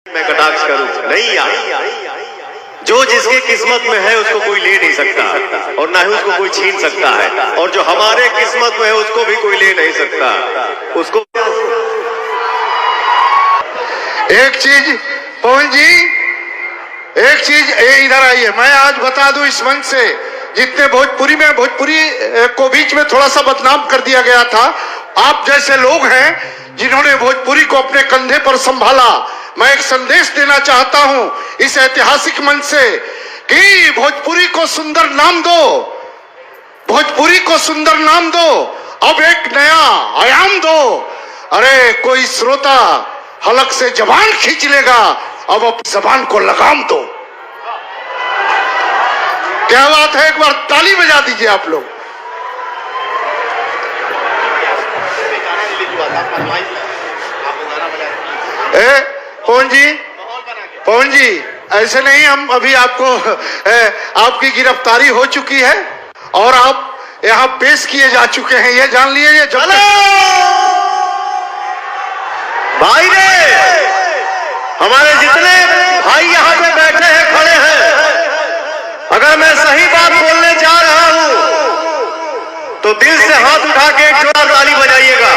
मैं कटाक्ष करूं नहीं यार, जो जिसके किस्मत में है उसको कोई ले नहीं सकता और ना ही उसको कोई छीन सकता है, और जो हमारे किस्मत में है उसको भी कोई ले नहीं सकता। उसको एक चीज पवन जी, एक चीज इधर आइए, मैं आज बता दूं इस मंच से, जितने भोजपुरी में भोजपुरी को बीच में थोड़ा सा बदनाम कर दिया गया था, आप जैसे लोग हैं जिन्होंने भोजपुरी को अपने कंधे पर संभाला। मैं एक संदेश देना चाहता हूं इस ऐतिहासिक मंच से कि भोजपुरी को सुंदर नाम दो, भोजपुरी को सुंदर नाम दो, अब एक नया आयाम दो। अरे कोई श्रोता हलक से जबान खींच लेगा, अब जबान को लगाम दो। क्या बात है, एक बार ताली बजा दीजिए आप लोग। पवन जी ऐसे नहीं, हम अभी आपको आपकी गिरफ्तारी हो चुकी है और आप यहाँ पेश किए जा चुके हैं, ये जान लिए। ये भाई रे, हमारे जितने भाई यहाँ पे बैठे हैं, खड़े हैं, अगर मैं सही बात बोलने जा रहा हूं तो दिल से हाथ उठा के एक जोरदार ताली बजाइएगा।